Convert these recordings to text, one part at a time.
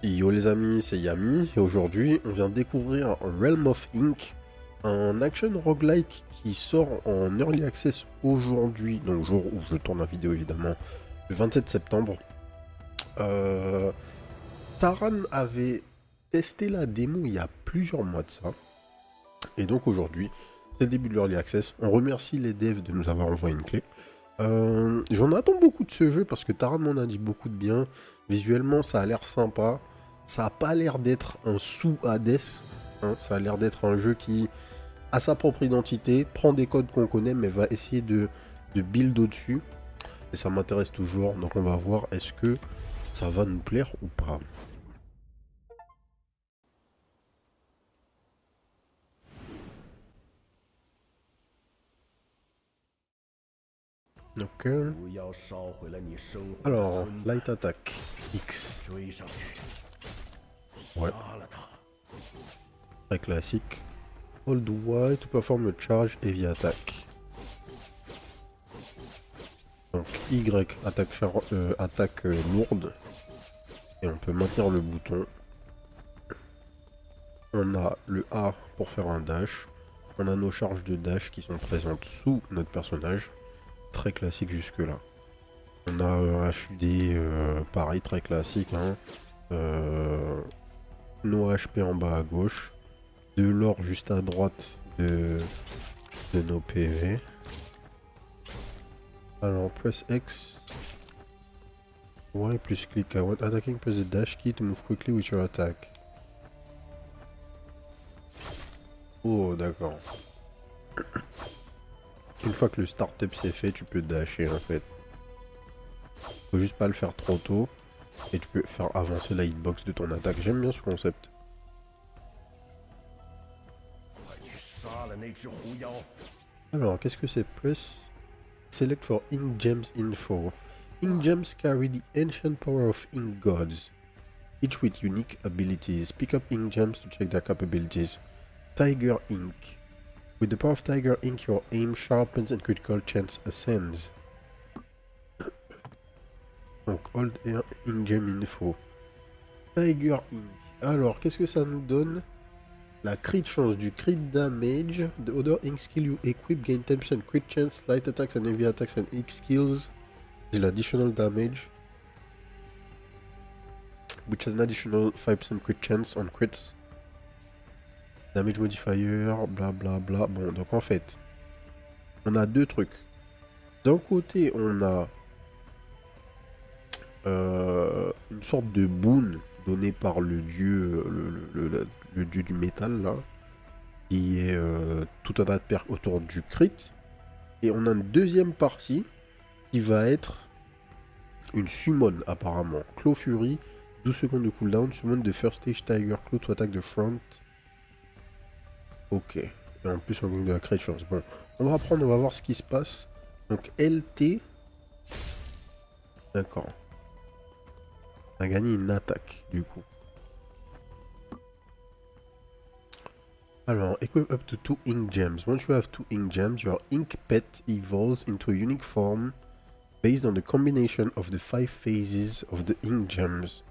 Yo les amis, c'est Yami et aujourd'hui on vient de découvrir Realm of Ink, un action roguelike qui sort en early access aujourd'hui, donc jour où je tourne la vidéo évidemment, le 27 septembre. Euh, Taran avait testé la démo il y a plusieurs mois de ça, et donc aujourd'hui c'est le début de l'early access. On remercie les devs de nous avoir envoyé une clé. J'en attends beaucoup de ce jeu parce que Taran m'en a dit beaucoup de bien. Visuellement, ça a l'air sympa. Ça a pas l'air d'être un sous-Hades. Hein. Ça a l'air d'être un jeu qui a sa propre identité, prend des codes qu'on connaît, mais va essayer de build au-dessus. Et ça m'intéresse toujours. Donc on va voir est-ce que ça va nous plaire ou pas. Ok. Alors, Light Attack X. Ouais. Très classique. Hold Y to perform a charge heavy attack. Donc Y attaque lourde. Et on peut maintenir le bouton. On a le A pour faire un dash. On a nos charges de dash qui sont présentes sous notre personnage. Très classique jusque là. On a un HUD pareil, très classique. Hein. Nos HP en bas à gauche. De l'or juste à droite de nos PV. Alors, press X. Y plus click. When attacking, press the dash key to move quickly with your attack. Oh, d'accord. Une fois que le startup c'est fait, tu peux dasher en fait. Faut juste pas le faire trop tôt. Et tu peux faire avancer la hitbox de ton attaque. J'aime bien ce concept. Alors, qu'est-ce que c'est? Press select for Ink Gems info. Ink Gems carry the ancient power of Ink Gods, each with unique abilities. Pick up Ink Gems to check their capabilities. Tiger Ink. With the power of Tiger Ink, your aim sharpens and critical chance ascends. Donc, Hold Air Ink Gem Info. Tiger Ink. Alors, qu'est-ce que ça nous donne? La crit chance du crit damage. The other ink skill you equip gain 10% crit chance, light attacks and heavy attacks and ink skills. The additional damage, which has an additional 5% crit chance on crits. Damage modifier, bla bla bla. Bon, donc en fait, on a deux trucs. D'un côté, on a une sorte de boon donné par le dieu, le dieu du métal là, qui est tout un tas de perks autour du crit. Et on a une deuxième partie qui va être une summon apparemment. Claw Fury, 12 secondes de cooldown, summon de first stage Tiger Claw to attack the front. Ok. Et en plus on gagne de la crit chance. Bon, on va prendre, on va voir ce qui se passe. Donc LT. D'accord. On a gagné une attaque du coup. Alors, equip up to 2 ink gems. Once you have 2 ink gems, your ink pet evolves into a unique form based on the combination of the 5 phases of the ink gems.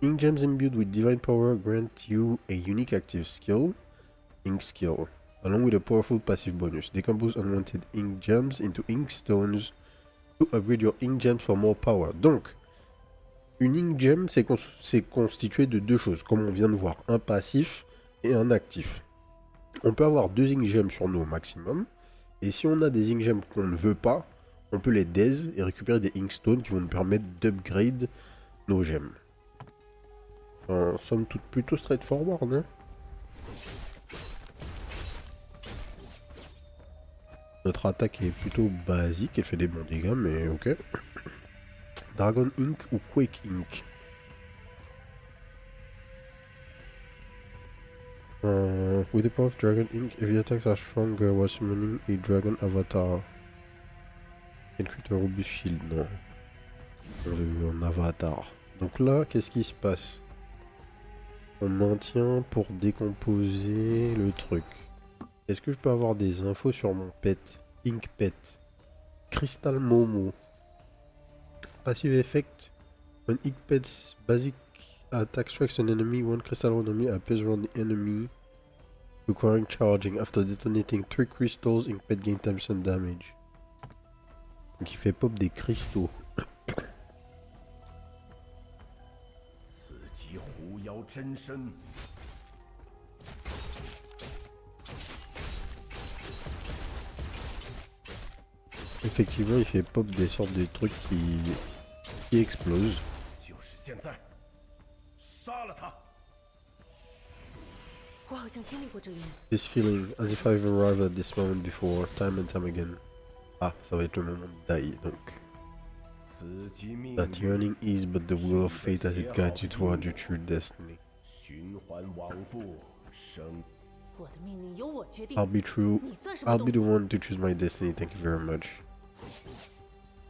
Ink gems imbued with divine power grant you a unique active skill, ink skill, along with a powerful passive bonus. Decompose unwanted ink gems into ink stones to upgrade your ink gems for more power. Donc, une ink gem, c'est constitué de deux choses, comme on vient de voir, un passif et un actif. On peut avoir 2 ink gems sur nous au maximum, et si on a des ink gems qu'on ne veut pas, on peut les daze et récupérer des ink stones qui vont nous permettre d'upgrade nos gemmes. Somme toute plutôt straightforward, hein. Notre attaque est plutôt basique, elle fait des bons dégâts, mais ok. Dragon Ink ou Quake Ink. With the power of Dragon Ink, heavy attacks are stronger while summoning a dragon avatar. Can create a robust shield, non. Un avatar. Donc là, qu'est-ce qui se passe? On maintient pour décomposer le truc. Est-ce que je peux avoir des infos sur mon pet? Ink pet. Crystal Momo. Passive effect. When Inkpet's basic attack strikes an enemy, one crystal randomly appears around the enemy, requiring charging. After detonating 3 crystals, Inkpet gain 10% damage. Donc il fait pop des cristaux. Effectivement, il fait pop des sortes de trucs qui explosent. This feeling, as if I've arrived at this moment before, time and time again. Ah, ça va être le moment de die, donc. That yearning is but the will of fate as it guides you toward your true destiny. I'll be the one to choose my destiny, thank you very much.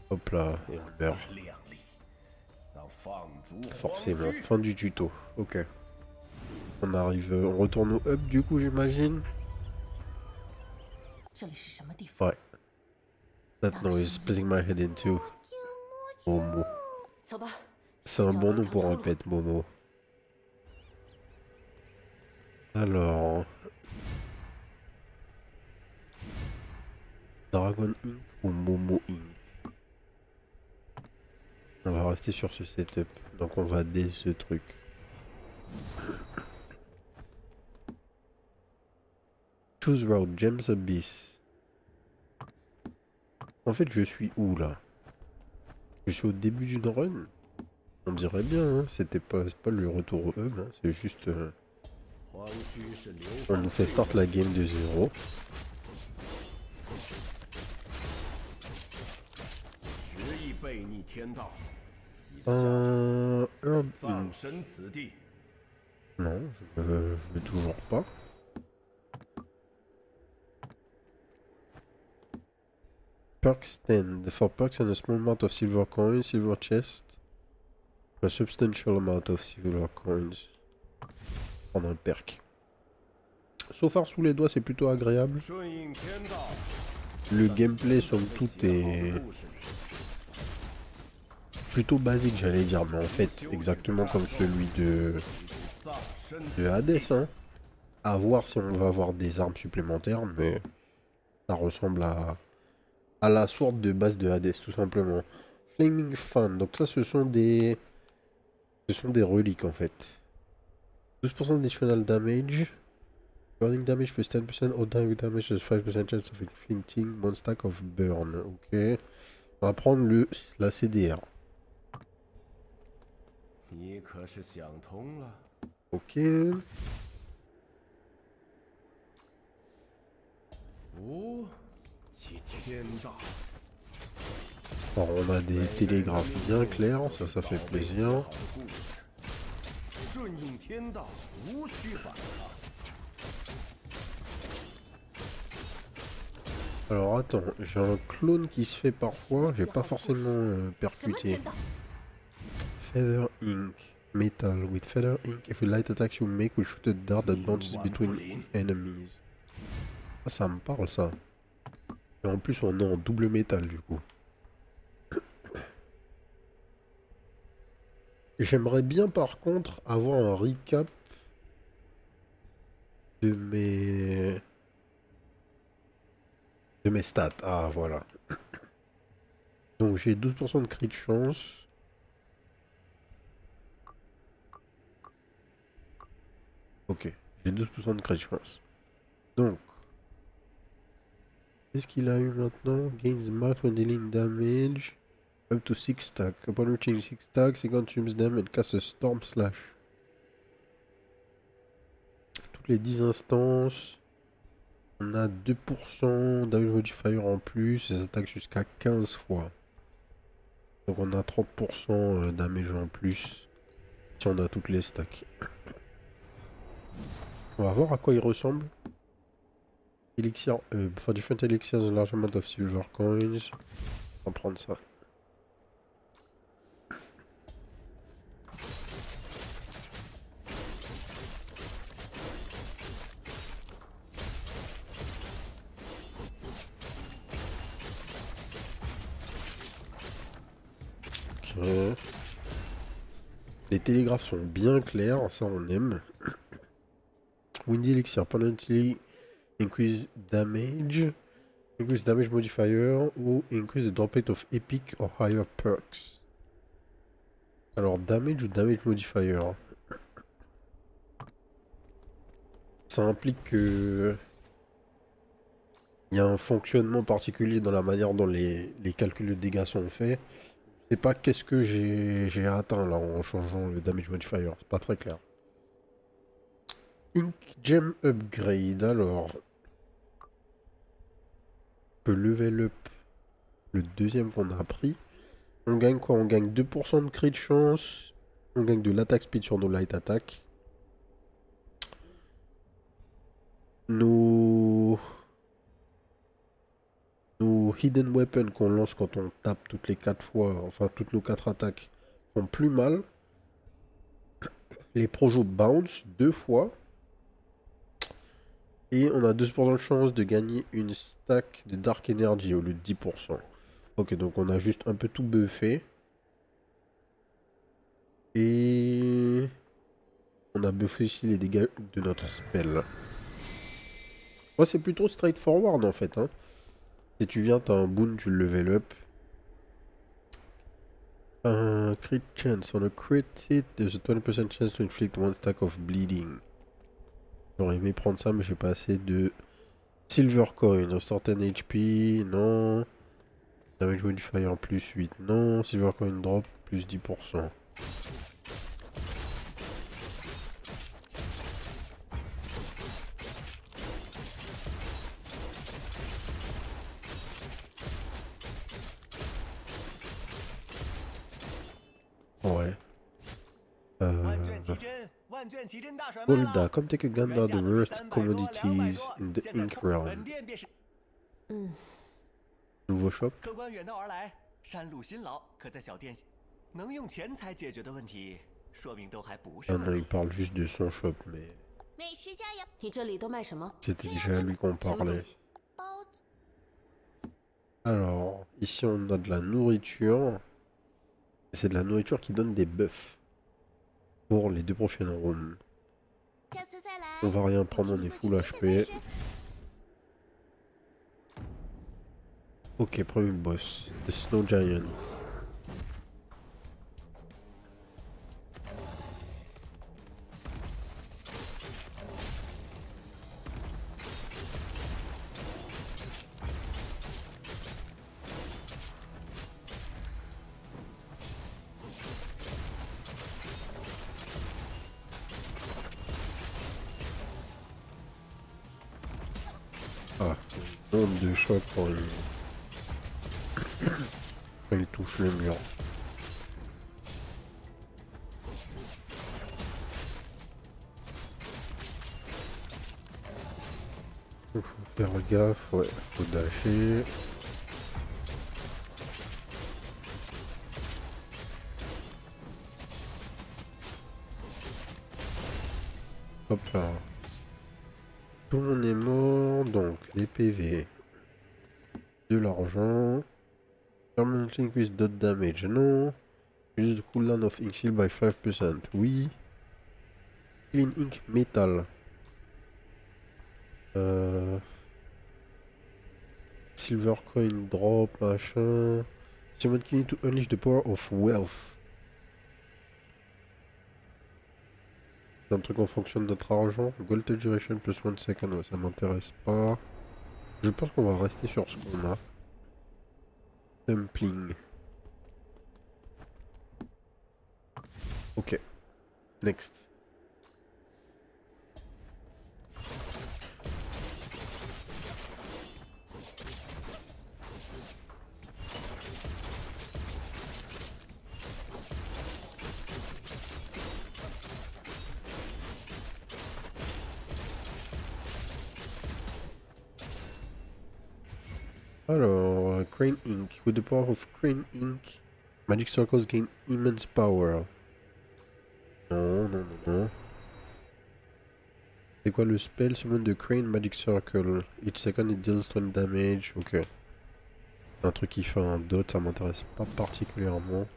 Hop là, et on meurt. Forcément, fin du tuto, ok. On arrive, on retourne au hub du coup j'imagine. Ouais. That noise splitting my head in two. Momo. C'est un bon nom pour un pet, Momo. Alors... Dragon Inc ou Momo Inc. On va rester sur ce setup. Donc on va dès ce truc. Choose route, Gems Abyss. En fait, je suis où là? Je suis au début d'une run. On dirait bien, hein. C'était pas le retour au hub, hein. C'est juste... on nous fait start la game de 0. Herb Inc. Non, je veux toujours pas. Perk stand. For perks and a small amount of silver coins, silver chest. A substantial amount of silver coins. Prendre un perk. So far sous les doigts c'est plutôt agréable. Le gameplay somme toute est plutôt basique j'allais dire, mais en fait exactement comme celui de Hades, hein. À voir si on va avoir des armes supplémentaires, mais ça ressemble à la sword de base de Hades tout simplement. Flaming Fan, donc ça ce sont des reliques en fait. 12% additional damage. Burning damage plus 10%, ordinary damage has 5% chance of inflicting one stack of burn. Ok. On va prendre la CDR. Ok. Alors on a des télégraphes bien clairs, ça fait plaisir. Alors attends, j'ai un clone qui se fait parfois, j'ai pas forcément percuté. Feather Ink, metal. With Feather Ink, if a light attack you make will shoot a dart that bounces between enemies. Ah, ça me parle ça. Et en plus on est en double métal du coup. J'aimerais bien par contre avoir un recap de mes stats. Ah voilà. Donc j'ai 12% de crit de chance. Ok, j'ai 12% de crit de chance. Donc, qu'est-ce qu'il a eu maintenant? Gains max when dealing damage. Up to 6 stacks. Upon reaching 6 stacks, he consumes them and casts a storm slash. Toutes les 10 instances. On a 2% damage modifier en plus. Et attaque jusqu'à 15 fois. Donc on a 30% damage en plus. Si on a toutes les stacks. On va voir à quoi il ressemble. Elixir. For different elixirs, a large amount of silver coins. On va prendre ça. Les télégraphes sont bien clairs, ça on aime. Windy Elixir, permanently increase damage modifier ou increase the drop rate of epic or higher perks. Alors damage ou damage modifier, ça implique que il y a un fonctionnement particulier dans la manière dont les calculs de dégâts sont faits. Je sais pas qu'est-ce que j'ai atteint là en changeant le damage modifier, c'est pas très clair. Ink Gem Upgrade, alors on peut level up le deuxième qu'on a pris. On gagne quoi? On gagne 2% de crit de chance, on gagne de l'attaque speed sur nos light attack. Nos hidden weapons qu'on lance quand on tape toutes les 4 fois, enfin toutes nos 4 attaques, font plus mal. Les projos bounce 2 fois. Et on a 12% de chance de gagner une stack de Dark Energy au lieu de 10%. Ok, donc on a juste un peu tout buffé. Et on a buffé aussi les dégâts de notre spell. Moi, c'est plutôt straightforward en fait. Hein. Si tu viens, t'as un boon, tu le level up. Un crit chance. On a crit hit, there's a 20% chance to inflict one stack of bleeding. J'aurais aimé prendre ça, mais j'ai pas assez de silver coin. Restore 10 HP, non. Damage modifier plus 8, non. Silver coin drop plus 10%. Ouais. Golda, come take a gander at the worst commodities in the Ink Realm. Nouveau shop. Ah non, il parle juste de son shop, mais... C'était déjà à lui qu'on parlait. Alors, ici on a de la nourriture. C'est de la nourriture qui donne des buffs. Pour les 2 prochaines rounds. On va rien prendre, on est full HP. Ok, premier boss. The Snow Giant. Ah, nombre de chocs quand il touche le mur. Il faut faire gaffe, ouais, faut dasher. Hop là. Tout le monde est mort, donc les PV. De l'argent. Permanently increase dot damage, non. Use the cooldown of ink seal by 5%, oui. Clean ink metal. Silver coin drop, machin. Summon killing to unleash the power of wealth. C'est un truc en fonction de notre argent. Gold duration plus 1 second, ouais, ça m'intéresse pas. Je pense qu'on va rester sur ce qu'on a. Dumpling. Ok. Next. Alors, Crane Ink. With the power of Crane Ink, magic circles gain immense power. Non, non, non, non. C'est quoi le spell? Summon de Crane Magic Circle. Each second it deals 20 damage. Ok. Un truc qui fait un dot, ça m'intéresse pas particulièrement.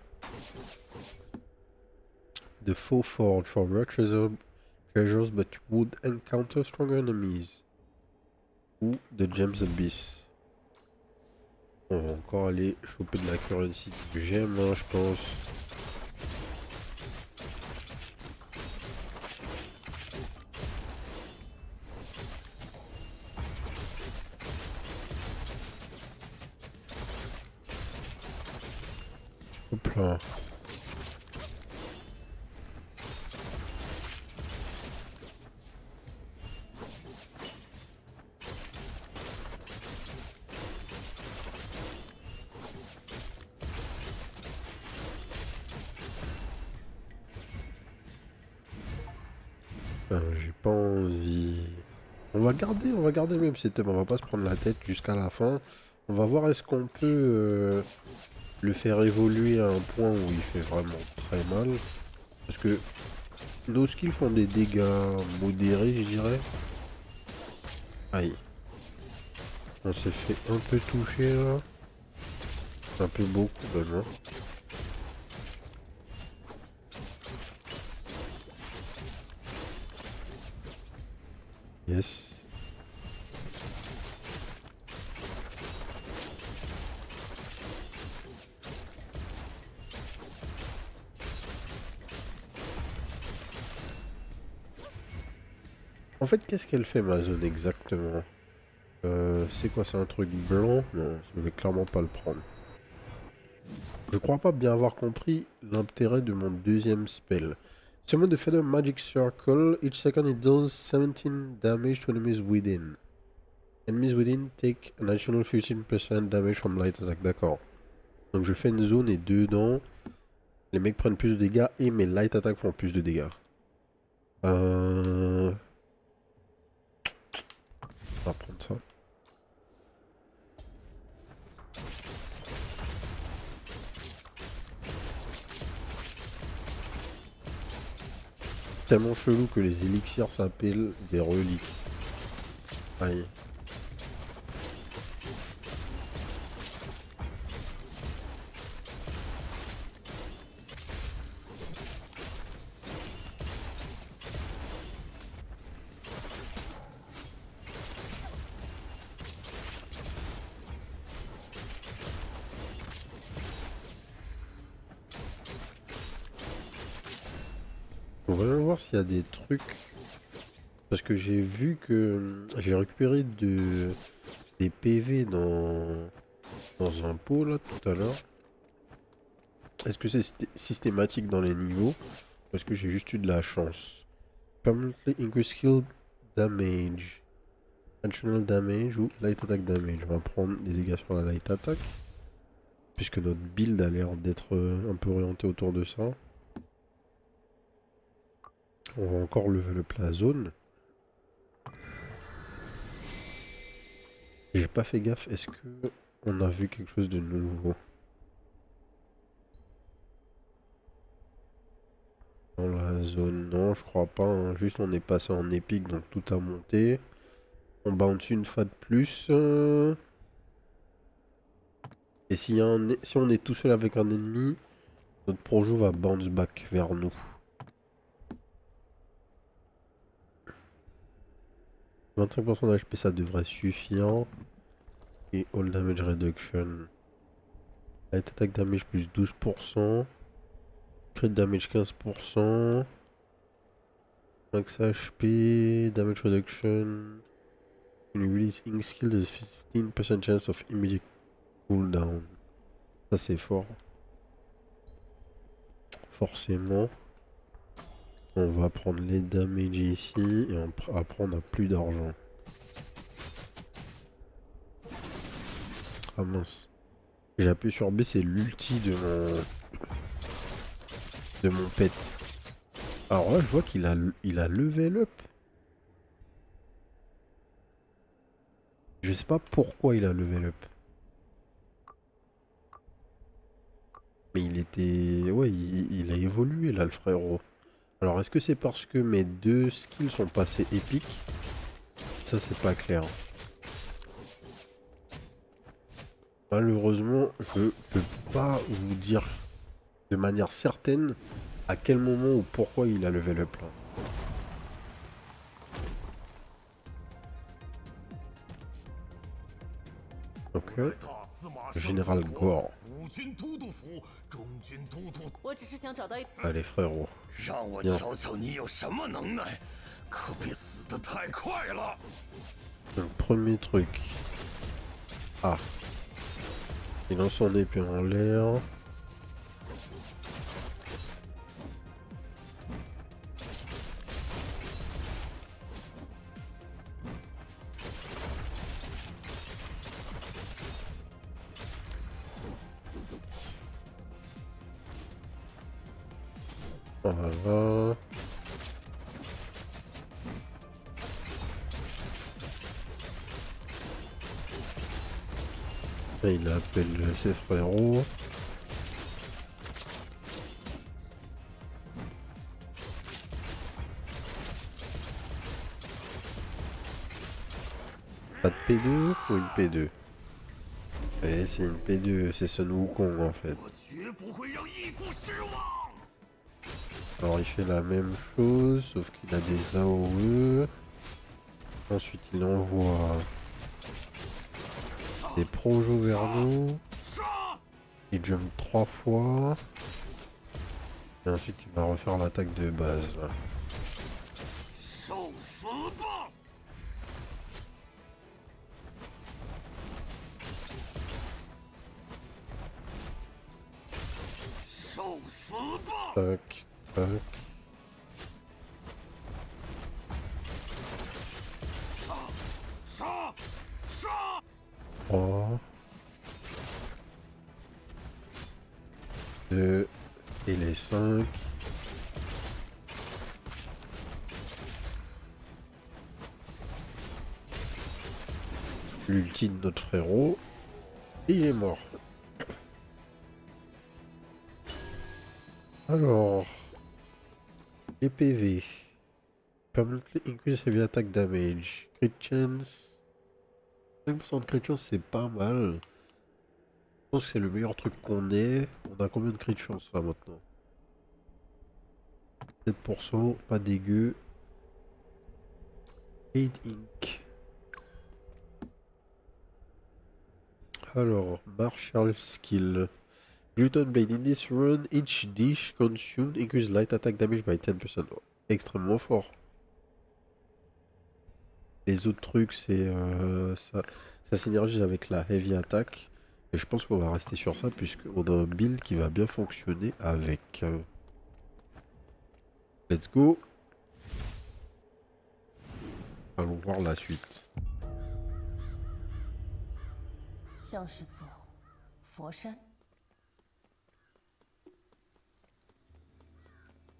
The foe forge for rare treasures but would encounter stronger enemies. Ou The Gems Abyss. On va encore aller choper de la currency du gemme, hein, je pense. Hop là. J'ai pas envie. On va garder le même setup, on va pas se prendre la tête jusqu'à la fin. On va voir est-ce qu'on peut le faire évoluer à un point où il fait vraiment très mal. Parce que nos skills font des dégâts modérés, je dirais. Aïe. On s'est fait un peu toucher là. Un peu beaucoup même. Hein. Yes. En fait, qu'est-ce qu'elle fait ma zone exactement? C'est quoi? C'est un truc blanc? Non, je vais clairement pas le prendre. Je crois pas bien avoir compris l'intérêt de mon deuxième spell. Summon the Feather Magic Circle. Each second it deals 17 damage to enemies within. Enemies within take an additional 15% damage from light attack. D'accord. Donc je fais une zone et dedans, les mecs prennent plus de dégâts et mes light attack font plus de dégâts. On va prendre ça. Tellement chelou que les élixirs s'appellent des reliques. Aïe. On va voir s'il y a des trucs. Parce que j'ai vu que j'ai récupéré des PV dans un pot là tout à l'heure. Est-ce que c'est systématique dans les niveaux? Parce que j'ai juste eu de la chance. Permanently increase skill damage. Additional damage ou light attack damage. On va prendre des dégâts sur la light attack. Puisque notre build a l'air d'être un peu orienté autour de ça. On va encore lever up la zone. J'ai pas fait gaffe. Est-ce que on a vu quelque chose de nouveau dans la zone? Non, je crois pas. Hein. Juste on est passé en épique, donc tout a monté. On bounce une fois de plus. Et si on est tout seul avec un ennemi, notre projo va bounce back vers nous. 25% d'HP, ça devrait suffire. Et all damage reduction. Light attack damage plus 12%. Crit damage 15%. Max HP, damage reduction. When you release ink skill, there's 15% chance of immediate cooldown. Ça c'est fort. Forcément. On va prendre les damage ici et après on a plus d'argent. Ah mince. J'ai appuyé sur B, c'est l'ulti de mon pet. Alors là je vois qu'il a level up. Je sais pas pourquoi il a level up. Mais il était... Ouais, il a évolué là le frérot. Alors est-ce que c'est parce que mes deux skills sont passés épiques? Ça c'est pas clair. Malheureusement, je peux pas vous dire de manière certaine À quel moment ou pourquoi il a level up là? Ok. Général Gore. Allez frérot. Viens. Donc, premier truc. Ah. Il lance son épée en l'air. Voilà. Et il appelle ses frérots. Pas de P2 ou une P2? Eh, c'est une P2, c'est Sun Wukong en fait. Alors il fait la même chose, sauf qu'il a des AOE. Ensuite il envoie des projos vers nous. Il jump 3 fois. Et ensuite il va refaire l'attaque de base. Tac, tac. 3, 2 et les 5. L'ulti de notre frérot. Et il est mort. Alors, les PV. Permanently increase heavy attack damage. Crit chance. 5% de crit chance, c'est pas mal. Je pense que c'est le meilleur truc qu'on ait. On a combien de crit chance là maintenant? 7%, pas dégueu. 8 ink. Alors, martial skill. Gluten Blade. In this run, each dish consumed increase light attack damage by 10%. Oh, extrêmement fort. Les autres trucs, c'est ça synergise avec la heavy attack. Et je pense qu'on va rester sur ça puisqu'on a un build qui va bien fonctionner avec. Let's go. Allons voir la suite.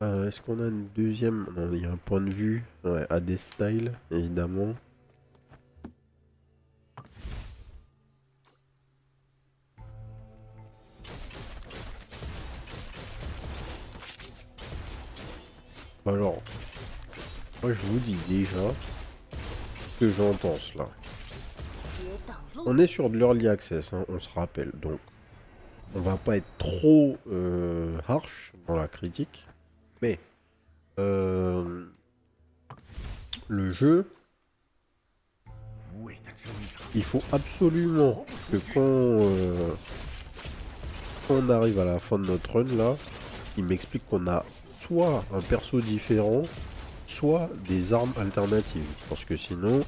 Est-ce qu'on a une deuxième? Non, il y a un point de vue. Ouais, à des styles, évidemment. Alors, moi je vous dis déjà ce que j'en pense là. On est sur de l'early access, hein, on se rappelle. Donc, on va pas être trop harsh dans la critique. Mais, le jeu, il faut absolument que quand on arrive à la fin de notre run là, il m'explique qu'on a soit un perso différent, soit des armes alternatives. Parce que sinon,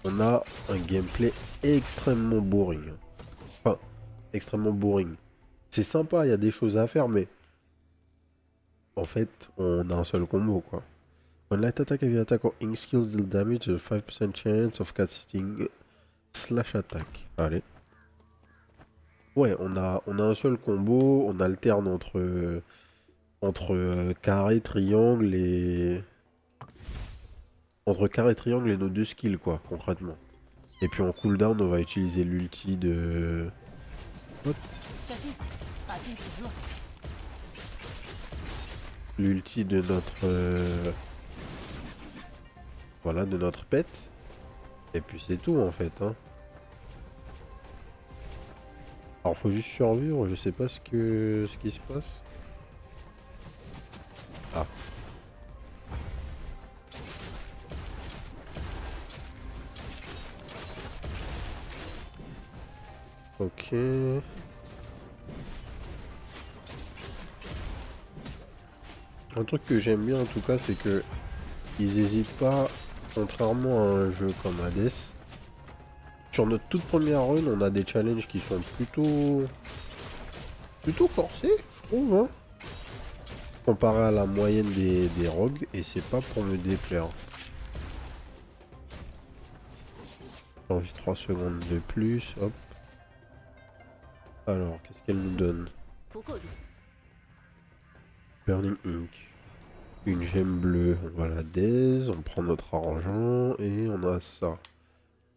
on a un gameplay extrêmement boring. Enfin, extrêmement boring. C'est sympa, il y a des choses à faire, mais en fait, on a un seul combo, quoi. When light attack, heavy attack or ink skills deal damage, a 5% chance of casting slash attack. Allez. Ouais, on a un seul combo, on alterne entre carré, triangle et... Entre carré, triangle et nos deux skills, quoi, concrètement. Et puis en cooldown, on va utiliser l'ulti de... Hop. L'ulti de notre... Voilà, de notre pet. Et puis c'est tout, en fait, hein. Alors, faut juste survivre, je sais pas ce qui se passe. Ah. Ok. Un truc que j'aime bien en tout cas, c'est que ils hésitent pas, contrairement à un jeu comme Hades. Sur notre toute première run, on a des challenges qui sont plutôt corsés, je trouve, hein, comparé à la moyenne des rogues, et c'est pas pour me déplaire. J'ai envie 3 secondes de plus, hop. Alors, qu'est-ce qu'elle nous donne? Burning Ink. Une gemme bleue, on va la daze, on prend notre argent, et on a ça.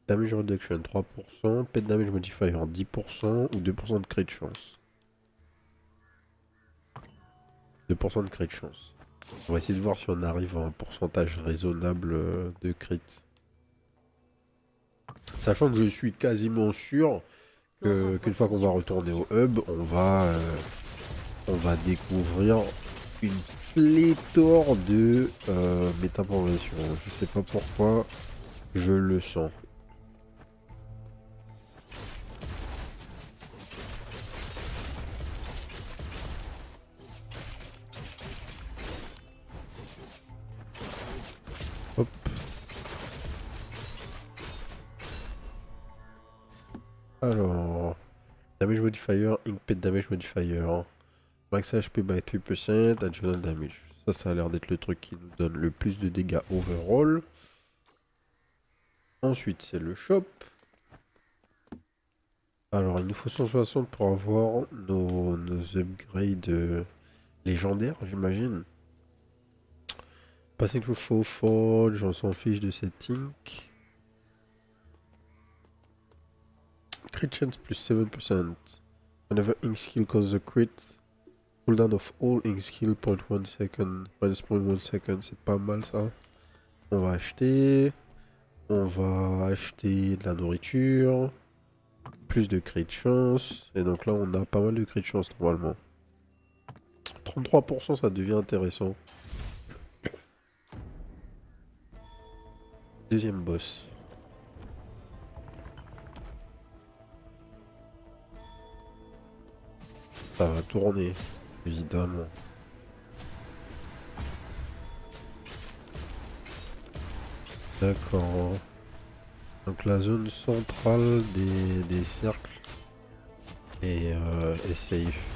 Damage reduction 3%, pet damage modifier 10% ou 2% de crit de chance. 2% de crit de chance. On va essayer de voir si on arrive à un pourcentage raisonnable de crit. Sachant que je suis quasiment sûr qu'une fois qu'on va retourner au hub, on va découvrir une pléthore de métaprogression. Je sais pas pourquoi, je le sens. Hop. Alors, damage modifier, ink pet damage modifier. Max HP by 3%, additional damage. Ça a l'air d'être le truc qui nous donne le plus de dégâts overall. Ensuite, c'est le shop. Alors, il nous faut 160 pour avoir nos upgrades légendaires, j'imagine. Passing through Faux Forge, on s'en fiche de cette ink. Crit chance plus 7%. Whenever ink skill causes a crit, cooldown of all ink skill 0.1 second. Minus 0.1 second, c'est pas mal ça. On va acheter. On va acheter de la nourriture. Plus de crit de chance. Et donc là, on a pas mal de crit de chance normalement. 33%, ça devient intéressant. Deuxième boss. Ça va tourner, évidemment. D'accord. Donc la zone centrale des cercles est safe.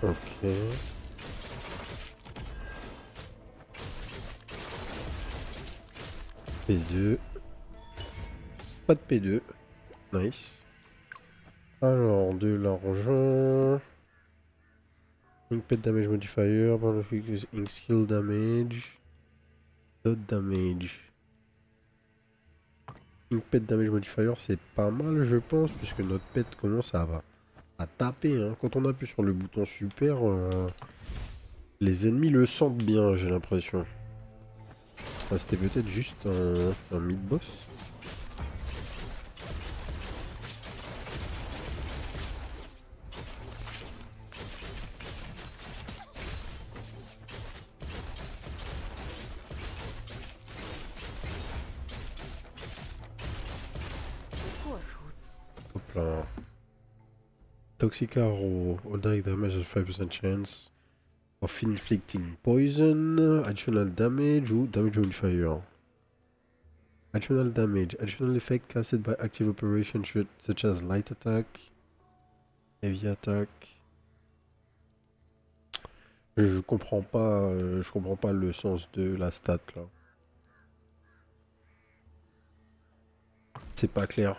Ok. P2. Pas de P2. Nice. Alors, de l'argent. Ink pet damage modifier. Ink skill damage. Dot damage. Ink pet damage modifier, c'est pas mal, je pense, puisque notre pet commence à taper. Hein. Quand on appuie sur le bouton super, les ennemis le sentent bien, j'ai l'impression. Ah, c'était peut-être juste un mid-boss. Hop là. Toxic Arrow, all direct damage has 5% chance of inflicting poison, additional damage ou damage modifier. Additional damage, additional effect casted by active operation such as light attack, heavy attack. Je comprends pas le sens de la stat là. C'est pas clair.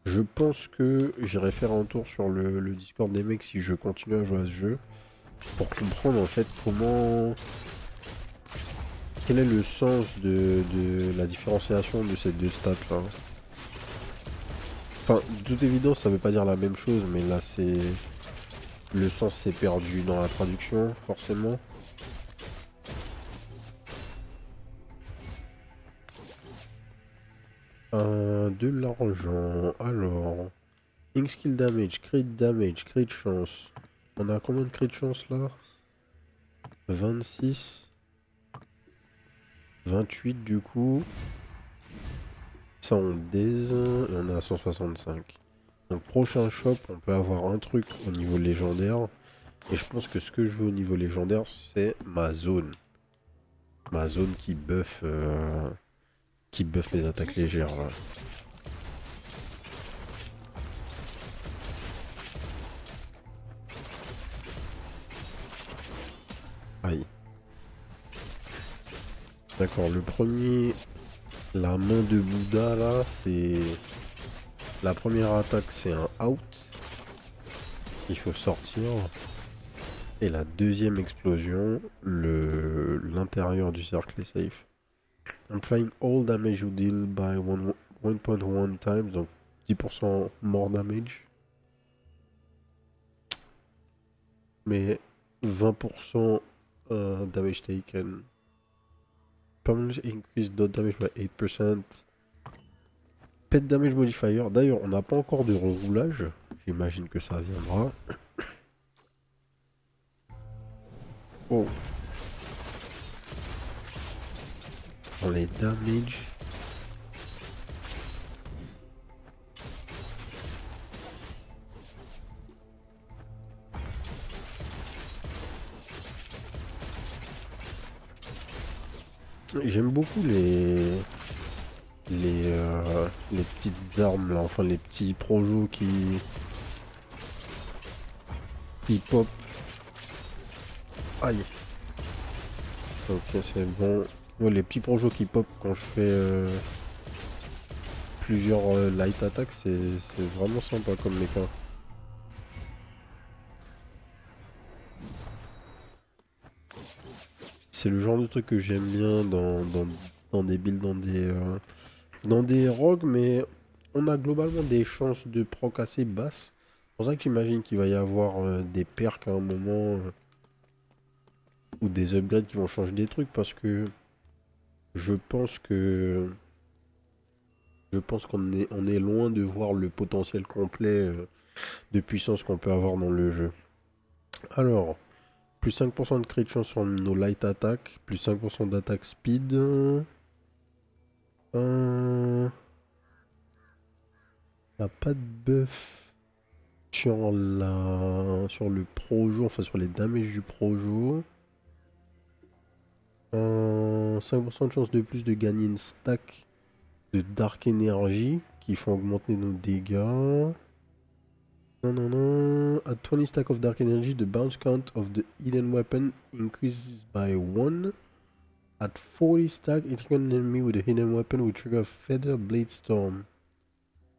Je pense que j'irai faire un tour sur le Discord des mecs si je continue à jouer à ce jeu. Pour comprendre en fait comment Quel est le sens de la différenciation de ces deux stats là? Enfin, de toute évidence, ça veut pas dire la même chose, mais là, c'est... Le sens s'est perdu dans la traduction, forcément. De l'argent. Alors... Ink skill damage, crit chance. On a combien de crit chance là? 26. 28 du coup. Ça on daise et on est à 165. Donc prochain shop, on peut avoir un truc au niveau légendaire. Et je pense que ce que je veux au niveau légendaire, c'est ma zone. Ma zone qui buff les attaques légères là. Aïe. D'accord, le premier, la main de Bouddha là, c'est... La première attaque c'est un out. Il faut sortir. Et la deuxième explosion, l'intérieur du cercle est safe. Applying all damage you deal by 1.1 times, donc 10% more damage. Mais 20% damage taken. Permanent increase dot damage by 8%. Pet damage modifier. D'ailleurs, on n'a pas encore de reroulage. J'imagine que ça viendra. Oh. Dans les damage. J'aime beaucoup les petites armes là, enfin les petits projos qui pop. Aïe. Ok, c'est bon. Ouais, les petits projos qui pop quand je fais plusieurs light attacks, c'est vraiment sympa comme méca. C'est le genre de truc que j'aime bien dans des builds, dans des rogues, mais on a globalement des chances de proc assez basses. C'est pour ça que j'imagine qu'il va y avoir des perks à un moment ou des upgrades qui vont changer des trucs parce que je pense que on est loin de voir le potentiel complet de puissance qu'on peut avoir dans le jeu. Alors, plus 5% de crit chance sur nos light attack, plus 5% d'attaque speed. On n'a pas de buff sur le projo, enfin sur les damages du projo. 5% de chance de plus de gagner une stack de Dark Energy qui font augmenter nos dégâts. Non, non, non. At 20 stack of Dark Energy, the bounce count of the hidden weapon increases by 1. At 40 stack, it can enemy with a hidden weapon will trigger Feather Blade Storm,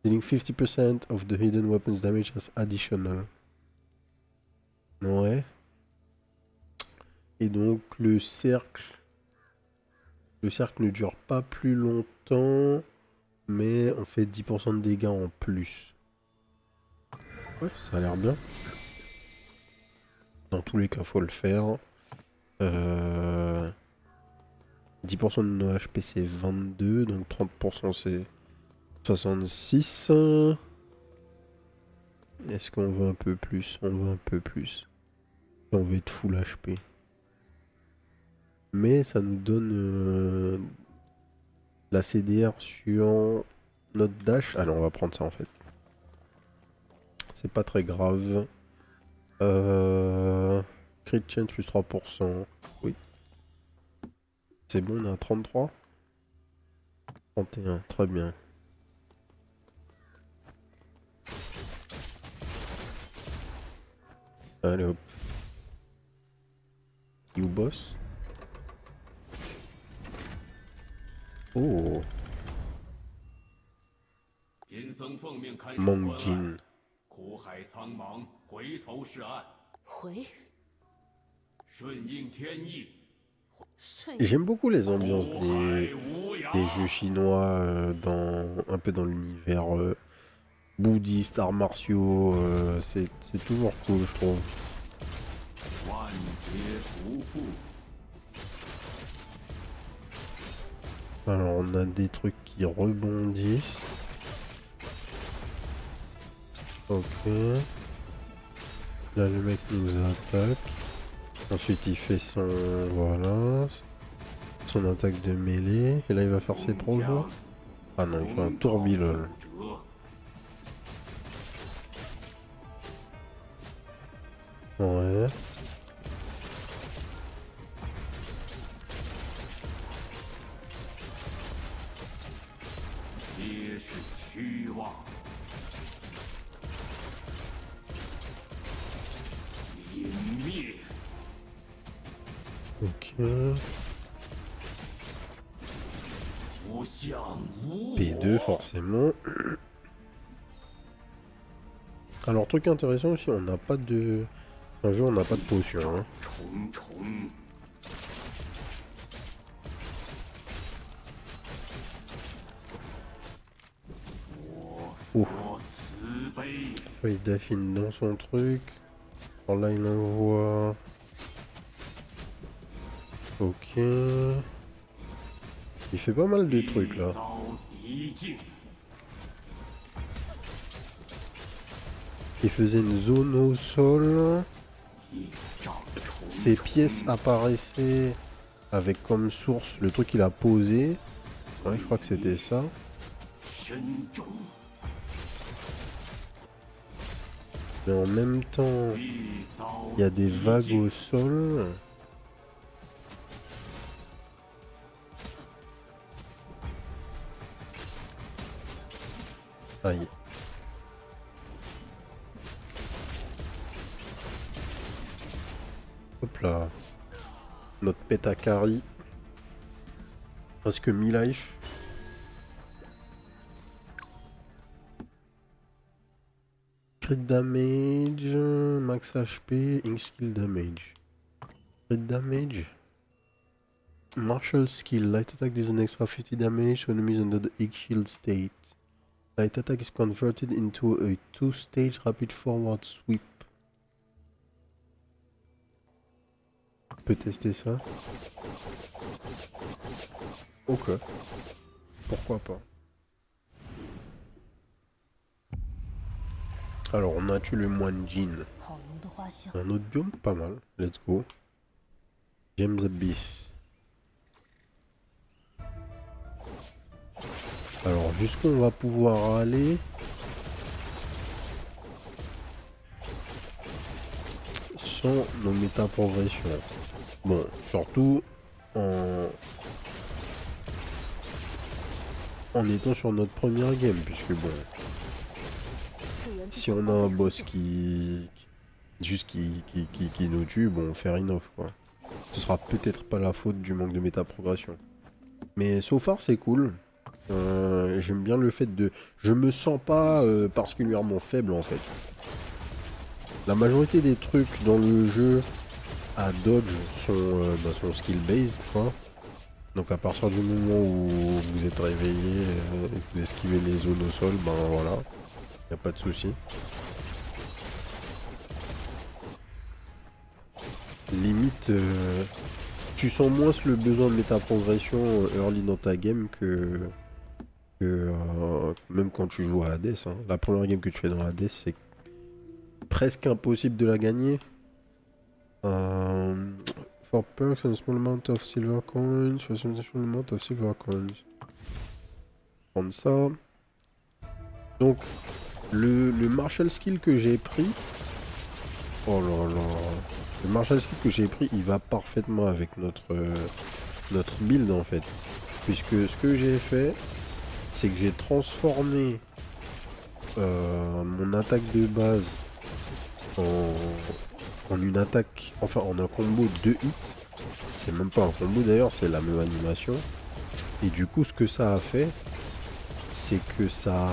dealing 50% of the hidden weapon's damage as additional. Ouais. Et donc le cercle ne dure pas plus longtemps, mais on fait 10% de dégâts en plus. Ouais, ça a l'air bien. Dans tous les cas, faut le faire. 10% de nos HP c'est 22, donc 30% c'est 66. Est-ce qu'on veut un peu plus? On veut un peu plus. On veut être full HP. Mais ça nous donne la CDR sur notre dash. Alors on va prendre ça en fait. C'est pas très grave. Crit chance plus 3%. Oui. C'est bon, on est à 33. 31, très bien. Allez hop. You boss. Oh. Mongjin. 苦海苍茫，回头是岸。回。顺应天意。Et j'aime beaucoup les ambiances des jeux chinois un peu dans l'univers bouddhiste, arts martiaux. C'est toujours cool, je trouve. Alors on a des trucs qui rebondissent. Ok. Là le mec nous attaque. Ensuite il fait son... Voilà. Son attaque de mêlée. Et là il va faire ses projets. Ah non, il fait un tourbillon. Ouais. Ok. P2 forcément. Alors truc intéressant aussi, on n'a pas de... Un jeu, on n'a pas de potion. Hein. Ouh. Feuille d'affine dans son truc. Alors là il envoie... Ok. Il fait pas mal de trucs là. Il faisait une zone au sol. Ces pièces apparaissaient avec comme source le truc qu'il a posé. Ouais, je crois que c'était ça. Mais en même temps, il y a des vagues au sol. Aïe. Hop là. Notre Pétakari. Presque mi-life. Crit damage, max HP, ink skill damage. Crit damage. Martial skill, light attack does an extra 50 damage to enemies under the Ink shield state. Light attack is converted into a 2-stage rapid forward sweep. On peut tester ça. Ok. Pourquoi pas. Alors on a tué le moine Jin. Un autre biome, pas mal. Let's go. James Abyss. Alors jusqu'où on va pouvoir aller? Sans nos méta-progressions. Bon, surtout en étant sur notre première game, puisque bon, si on a un boss qui nous tue, bon, fair enough quoi. Ce sera peut-être pas la faute du manque de méta-progression. Mais so far c'est cool. J'aime bien le fait de... Je me sens pas particulièrement faible en fait. La majorité des trucs dans le jeu à dodge sont skill based quoi. Donc à partir du moment où vous êtes réveillé et que vous esquivez les zones au sol, ben voilà, y a pas de souci. Limite, tu sens moins le besoin de méta-progression early dans ta game que même quand tu joues à Hades. Hein. La première game que tu fais dans Hades, c'est presque impossible de la gagner. For perks and a small amount of silver coins, for a small amount of silver coins. Prendre ça. Donc, le martial skill que j'ai pris. Oh là là. Le martial skill que j'ai pris, il va parfaitement avec notre build en fait. Puisque ce que j'ai fait, c'est que j'ai transformé mon attaque de base en une attaque, enfin en un combo de hits. C'est même pas un combo d'ailleurs, c'est la même animation. Et du coup, ce que ça a fait, c'est que ça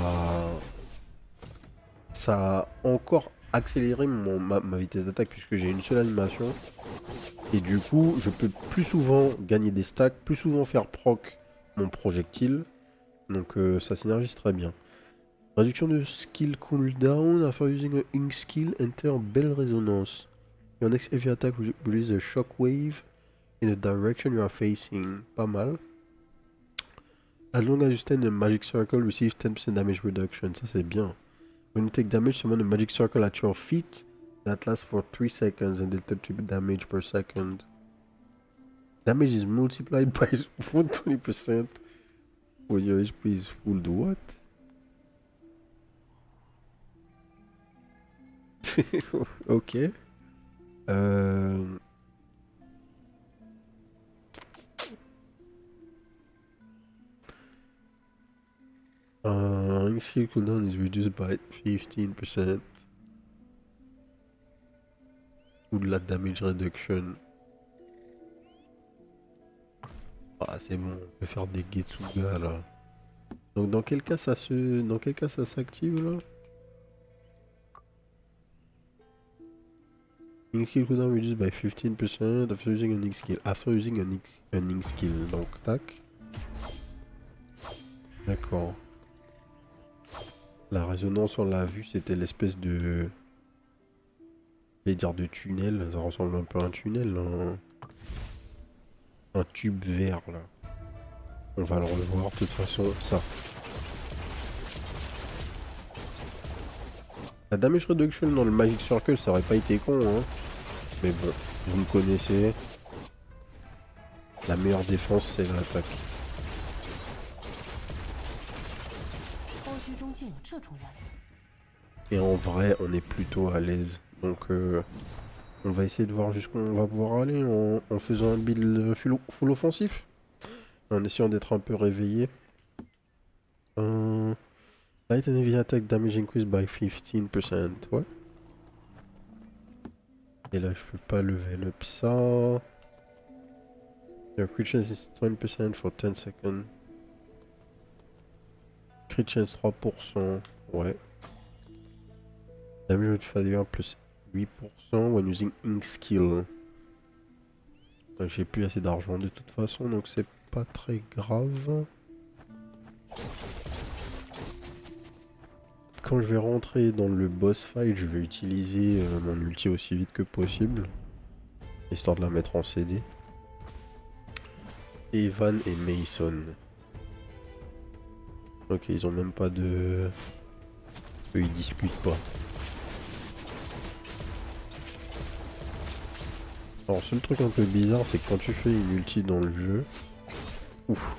a encore accéléré ma vitesse d'attaque, puisque j'ai une seule animation. Et du coup, je peux plus souvent gagner des stacks, plus souvent faire proc mon projectile. Donc ça synergise très bien. Réduction de skill cooldown after using a ink skill, enter Bell Resonance. Your next heavy attack will release a shockwave in the direction you are facing. Pas mal. As long as you stay in a magic circle, receive 10% damage reduction. Ça c'est bien. When you take damage, summon a magic circle at your feet that lasts for 3 seconds and deal 30 damage per second. Damage is multiplied by 120% when your HP is full. Do what? Ok. Skill cooldown is reduced by 15%. Ou de la damage reduction. Ah c'est bon, on peut faire des Getsuga là. Donc dans quel cas ça s'active là? Ink skill cooldown reduced by 15% after using an ink skill. After using an ink skill. Donc tac. D'accord. La résonance on l'a vu, c'était l'espèce de... Je vais dire de tunnel, ça ressemble un peu à un tunnel, un tube vert là. On va le revoir de toute façon, ça. La damage reduction dans le Magic Circle, ça aurait pas été con, hein. Mais bon, vous me connaissez. La meilleure défense, c'est l'attaque. Et en vrai, on est plutôt à l'aise. Donc, on va essayer de voir jusqu'où on va pouvoir aller en faisant un build full offensif. En essayant d'être un peu réveillé. Light and heavy attack damage increased by 15%. Ouais. Et là, je peux pas level up ça. Your crit chance is 20% for 10 seconds. Crit chance 3%. Ouais. Damage with failure plus 8% when using ink skill. J'ai plus assez d'argent de toute façon, donc c'est pas très grave. Quand je vais rentrer dans le boss fight, je vais utiliser mon ulti aussi vite que possible. Histoire de la mettre en CD. Evan et Mason. Ok, ils ont même pas de... Eux, ils discutent pas. Alors, seul truc un peu bizarre, c'est que quand tu fais une ulti dans le jeu... Ouf.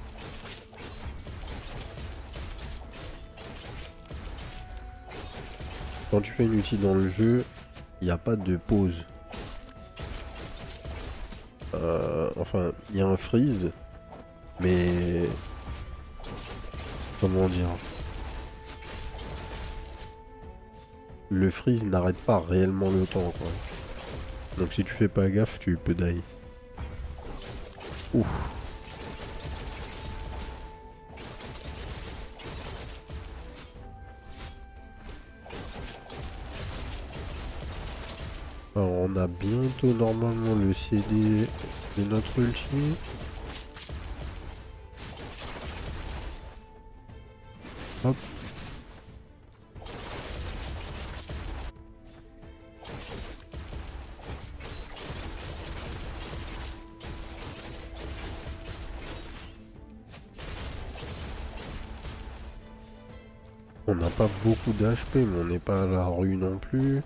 Quand tu fais une ulti dans le jeu, il n'y a pas de pause. Enfin, il y a un freeze, mais... Comment dire? Le freeze n'arrête pas réellement le temps, quoi. Donc si tu fais pas gaffe, tu peux die. Ouf. Alors on a bientôt normalement le CD de notre ulti. Hop. On n'a pas beaucoup d'HP, mais on n'est pas à la rue non plus.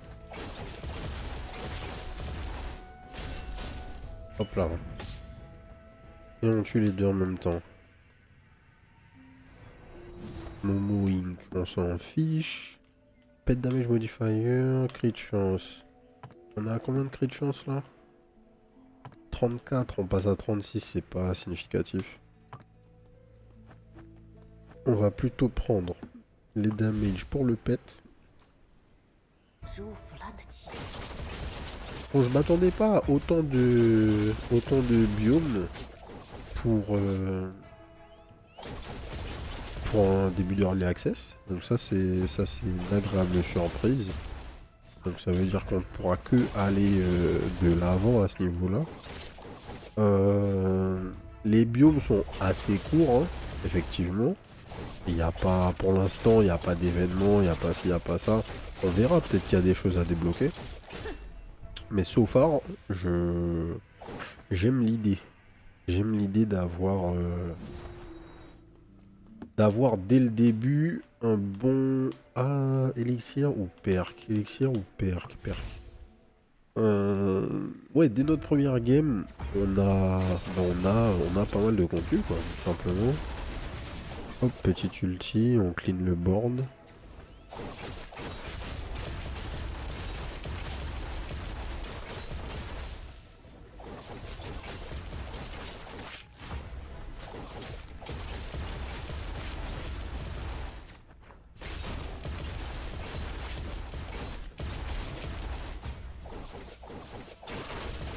Hop là. Et on tue les deux en même temps. Momo Inc, on s'en fiche. Pet damage modifier, crit de chance. On a combien de crit de chance là? 34, on passe à 36, c'est pas significatif. On va plutôt prendre les damages pour le pet. Bon, je m'attendais pas à autant de biomes pour un début d'early access. Donc ça c'est une agréable surprise. Donc ça veut dire qu'on ne pourra que aller de l'avant à ce niveau-là. Les biomes sont assez courts, hein, effectivement. Il n'y a pas, pour l'instant, il n'y a pas d'événement, il n'y a pas ci, il n'y a pas ça. On verra, peut-être qu'il y a des choses à débloquer. Mais so far, j'aime l'idée. J'aime l'idée d'avoir dès le début un bon... Ah, élixir ou perk? Élixir ou perk? Perk. Ouais, dès notre première game, on a pas mal de contenu, quoi, tout simplement. Hop, petit ulti, on clean le board.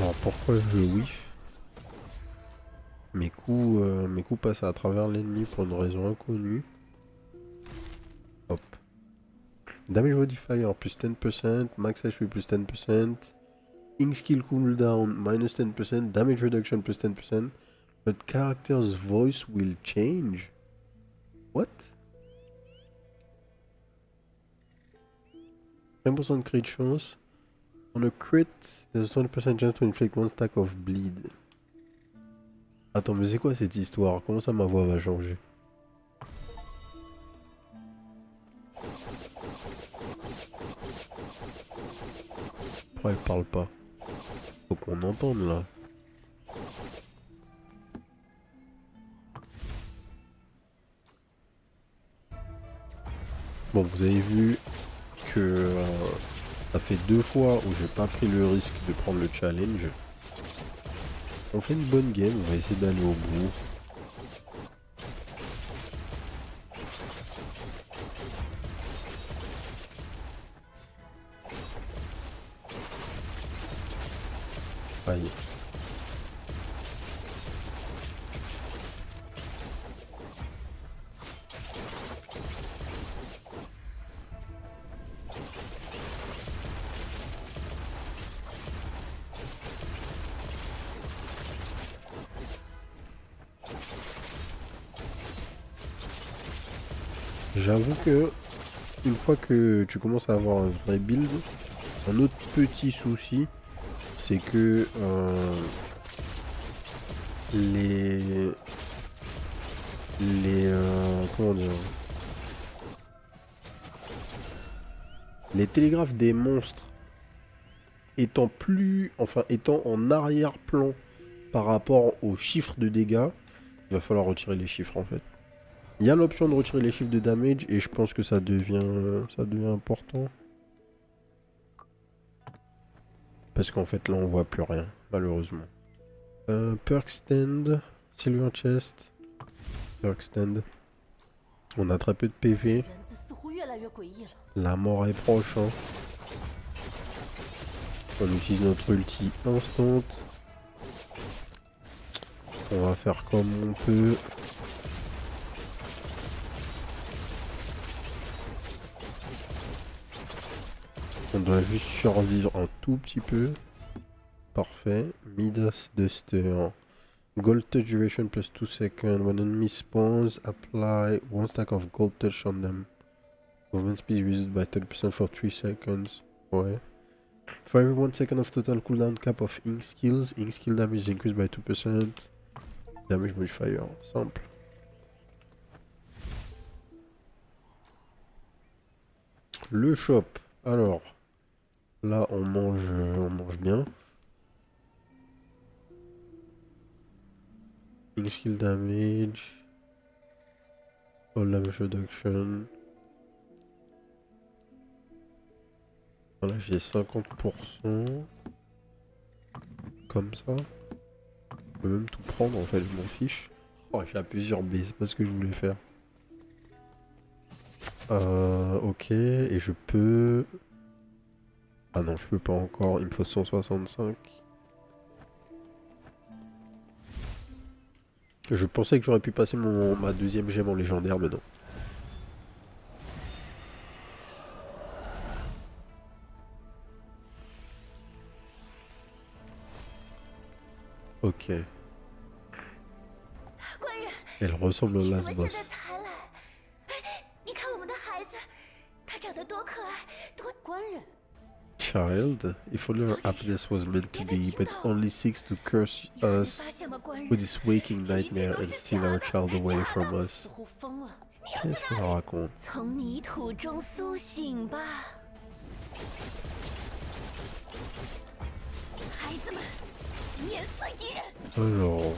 Alors pourquoi je whiff? Mes coups passent à travers l'ennemi pour une raison inconnue. Hop. Damage modifier plus 10%, max HP plus 10%, ink skill cooldown minus 10%, damage reduction plus 10%, but character's voice will change. What? 10% crit chance. On a crit, there's a 20% chance to inflict one stack of bleed. Attends, mais c'est quoi cette histoire? Comment ça ma voix va changer? Pourquoi elle parle pas? Faut qu'on entende là. Bon, vous avez vu que ça fait 2 fois où j'ai pas pris le risque de prendre le challenge. On fait une bonne game, on va essayer d'aller au bout. Aïe. J'avoue que une fois que tu commences à avoir un vrai build, un autre petit souci, c'est que comment dire, les télégraphes des monstres étant en arrière-plan par rapport aux chiffres de dégâts, il va falloir retirer les chiffres en fait. Il y a l'option de retirer les chiffres de damage et je pense que ça devient important. Parce qu'en fait là on voit plus rien, malheureusement. Perk stand, silver chest, perk stand. On a très peu de PV. La mort est proche, hein. On utilise notre ulti instant. On va faire comme on peut. On doit juste survivre un tout petit peu. Parfait. Midas Duster. Gold touch duration plus 2 seconds. When enemy spawns, apply 1 stack of gold touch on them. Movement speed reduced by 30% for 3 seconds. Ouais. For every 1 second of total cooldown cap of ink skills damage is increased by 2%. Damage modifier. Simple. Le shop. Alors. Là, on mange bien. Ink skill damage. All damage reduction. Voilà, j'ai 50%. Comme ça. Je peux même tout prendre en fait, je m'en fiche. Oh, j'ai appuyé sur B, c'est pas ce que je voulais faire. Ok, et je peux... Ah non, je peux pas encore, il me faut 165. Je pensais que j'aurais pu passer ma deuxième gemme en légendaire, mais non. Ok. Elle ressemble au last boss. Child, if only our happiness was meant to be, but only seeks to curse us with his waking nightmare and steal our child away from us. Qu'est-ce qu'elle raconte? Alors,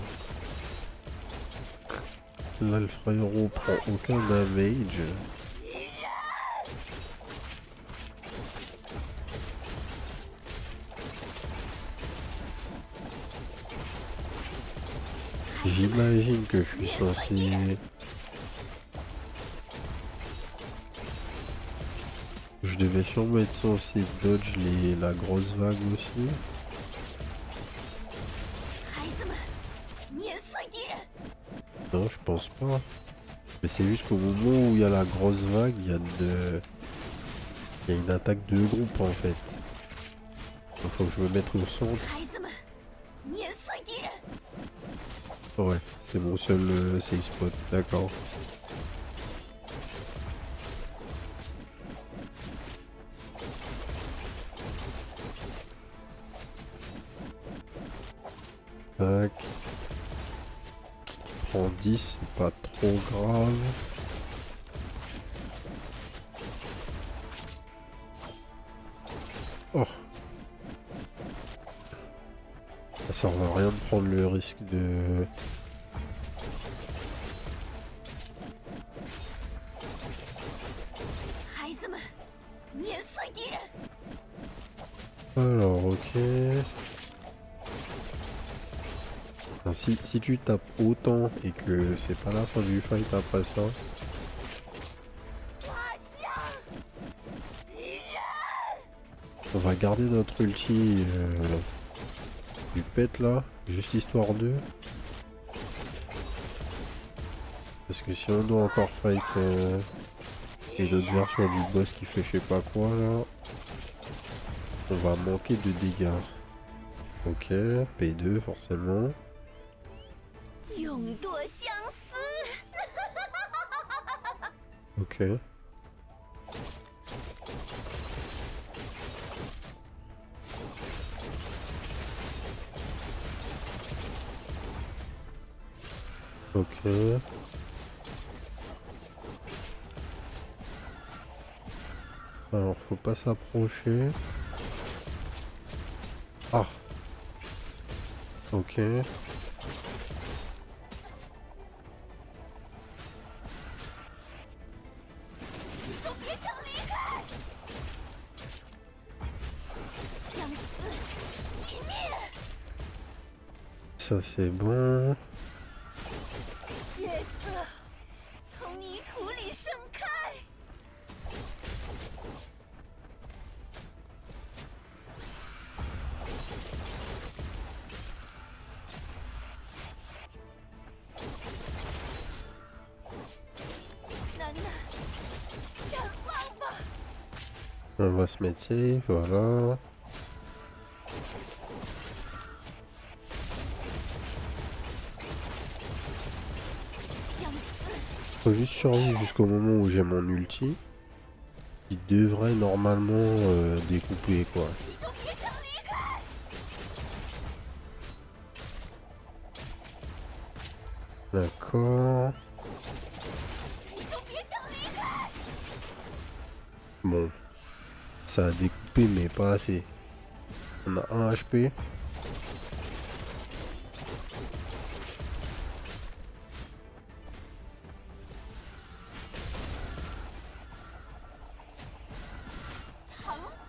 là le frérot prend aucun damage. J'imagine que je suis censé... Je devais sûrement être censé dodge la grosse vague aussi. Non, je pense pas. Mais c'est juste qu'au moment où il y a la grosse vague, il y a une attaque de groupe en fait. Il faut que je me mette au centre. Ouais, c'est mon seul safe spot, d'accord. Tac. Prends 10, c'est pas trop grave. Oh. Ça sert à rien de prendre le risque de... Alors, ok. Enfin, si tu tapes autant et que c'est pas la fin du fight après ça... On va garder notre ulti du pet là, juste histoire d'eux. Parce que si on doit encore fight et d'autres versions du boss qui fait je sais pas quoi là, on va manquer de dégâts. Ok, P2 forcément. Ok. Ok. Alors, faut pas s'approcher. Ah. Ok. Ça c'est bon. On va se mettre safe, voilà. Faut juste survivre jusqu'au moment où j'ai mon ulti. Il devrait normalement découper quoi. D'accord. Bon. Ça a découpé mais pas assez. On a 1 HP.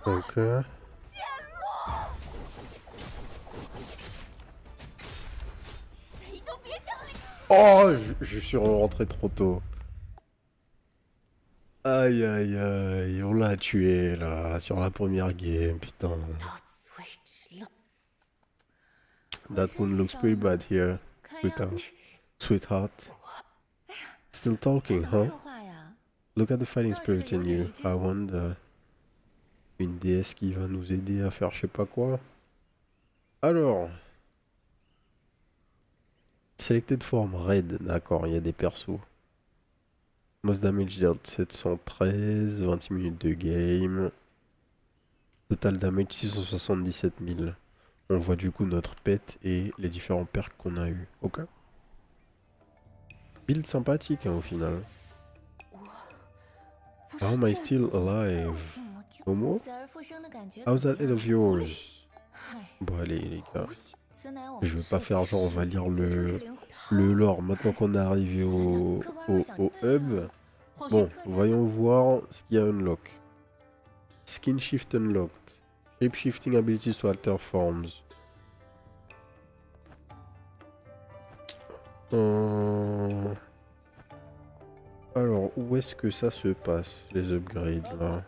Donc oh, je suis rentré trop tôt. Aïe aïe aïe, on l'a tué là, sur la première game, putain. That one looks pretty bad here, sweetheart. Still talking, huh? Look at the fighting spirit in you. I wonder. Une déesse qui va nous aider à faire je sais pas quoi. Alors. selected form red, d'accord, il y a des persos. Most damage dealt 713, 26 minutes de game. Total damage 677 000. On voit du coup notre pet et les différents perks qu'on a eu. Ok. Build sympathique hein, au final. How am I still alive? Momo? How's that head of yours? Bon allez les gars. Je vais pas faire genre on va lire le lore maintenant qu'on est arrivé au hub. Bon, voyons voir ce qu'il y a unlock. Skin shift unlocked. Shape shifting abilities to alter forms. Alors, où est-ce que ça se passe, les upgrades là?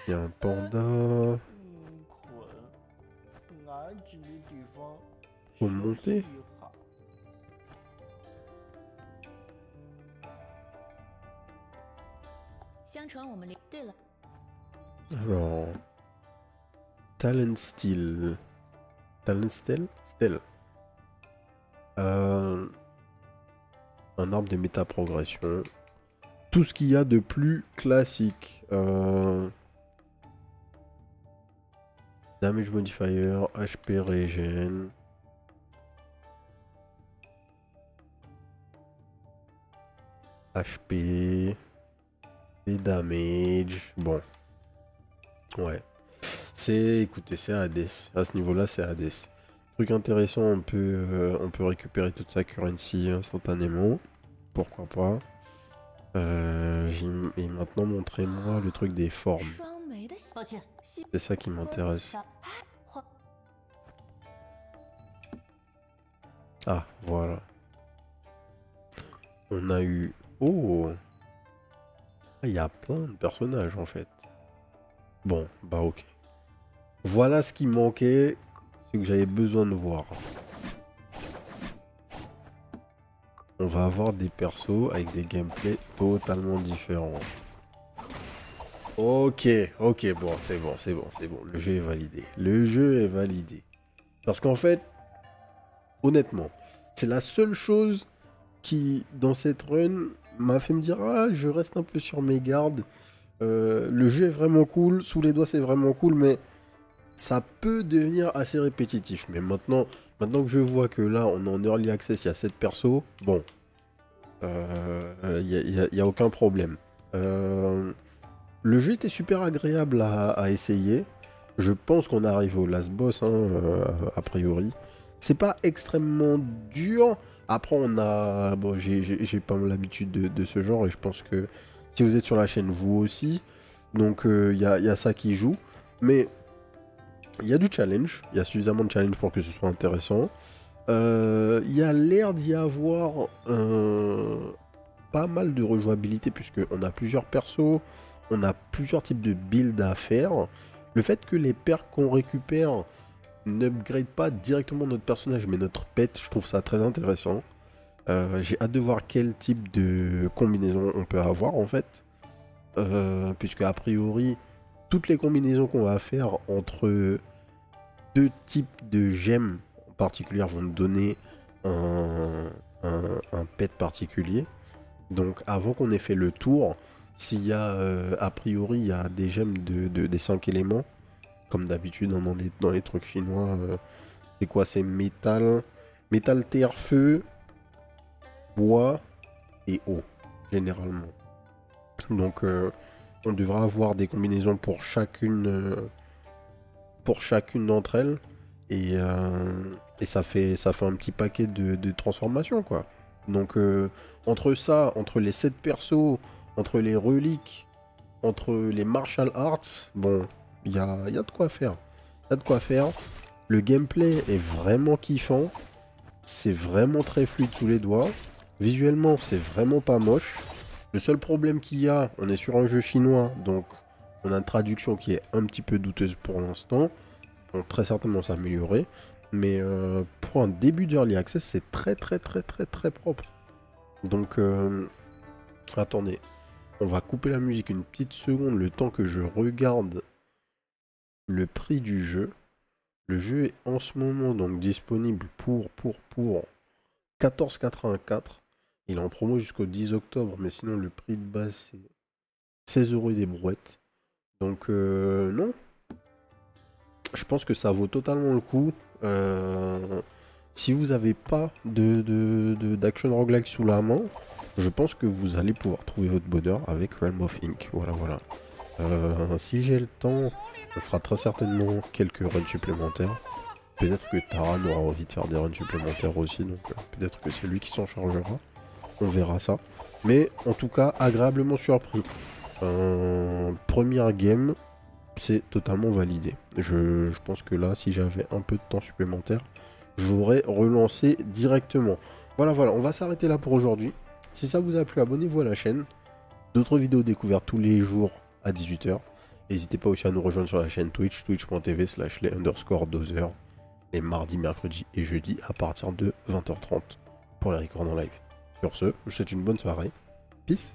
Il y a un panda. Faut monter. Alors, Talent Steel. Talent Steel? Steel. Un arbre de méta-progression. Tout ce qu'il y a de plus classique. Damage modifier, HP regen. HP. Et damage. Bon. Ouais. Écoutez, c'est Hades. À ce niveau-là, c'est Hades. Truc intéressant, on peut récupérer toute sa currency instantanément. Pourquoi pas. Et maintenant, montrez-moi le truc des formes. C'est ça qui m'intéresse. Ah, voilà. On a eu... Oh! Il y a plein de personnages, en fait. Bon, bah ok. Voilà ce qui manquait, ce que j'avais besoin de voir. On va avoir des persos avec des gameplays totalement différents. Ok, bon, c'est bon. Le jeu est validé. Le jeu est validé. Parce qu'en fait, honnêtement, c'est la seule chose qui, dans cette run, m'a fait me dire « Ah, je reste un peu sur mes gardes. Le jeu est vraiment cool. Sous les doigts, c'est vraiment cool, mais ça peut devenir assez répétitif. » Mais maintenant que je vois que là, on est en early access, il y a 7 persos, bon, il n'y a aucun problème. Le jeu était super agréable à essayer. Je pense qu'on arrive au last boss, hein, a priori. C'est pas extrêmement dur. Après, on a... Bon, j'ai pas l'habitude de ce genre et je pense que si vous êtes sur la chaîne, vous aussi. Donc, il y a ça qui joue. Mais il y a du challenge. Il y a suffisamment de challenge pour que ce soit intéressant. Il y a l'air d'y avoir pas mal de rejouabilité puisqu'on a plusieurs persos. On a plusieurs types de builds à faire. Le fait que les perks qu'on récupère n'upgrade pas directement notre personnage, mais notre pet, je trouve ça très intéressant. J'ai hâte de voir quel type de combinaison on peut avoir, en fait. Puisque, a priori, toutes les combinaisons qu'on va faire entre deux types de gemmes en particulier vont nous donner un pet particulier. Donc, avant qu'on ait fait le tour... S'il y a, a priori, il y a des gemmes des 5 éléments, comme d'habitude dans les trucs chinois, c'est quoi? C'est métal, terre, feu, bois et eau, généralement. Donc, on devra avoir des combinaisons pour chacune d'entre elles, et ça fait un petit paquet de transformations, quoi. Donc, entre les 7 persos, entre les reliques, entre les martial arts, bon, il y a de quoi faire. Le gameplay est vraiment kiffant. C'est vraiment très fluide sous les doigts. Visuellement, c'est vraiment pas moche. Le seul problème qu'il y a, on est sur un jeu chinois, donc on a une traduction qui est un petit peu douteuse pour l'instant. On va très certainement s'améliorer. Mais pour un début d'Early Access, c'est très propre. Donc, attendez. On va couper la musique une petite seconde, le temps que je regarde le prix du jeu. Le jeu est en ce moment donc disponible pour 14,84. Il est en promo jusqu'au 10 octobre, mais sinon le prix de base c'est 16 € et des brouettes. Donc non, je pense que ça vaut totalement le coup. Si vous n'avez pas d'action roguelike sous la main, je pense que vous allez pouvoir trouver votre bonheur avec Realm of Ink. Voilà. Si j'ai le temps, on fera très certainement quelques runs supplémentaires. Peut-être que Taran aura envie de faire des runs supplémentaires aussi, donc peut-être que c'est lui qui s'en chargera. On verra ça. Mais en tout cas, agréablement surpris. Première game, c'est totalement validé. Je pense que là, si j'avais un peu de temps supplémentaire, j'aurais relancé directement. Voilà, on va s'arrêter là pour aujourd'hui. Si ça vous a plu, abonnez-vous à la chaîne. D'autres vidéos découvertes tous les jours à 18 h. N'hésitez pas aussi à nous rejoindre sur la chaîne Twitch, twitch.tv/les_dozers, les mardis, mercredis et jeudis à partir de 20 h 30 pour les records en live. Sur ce, je vous souhaite une bonne soirée. Peace.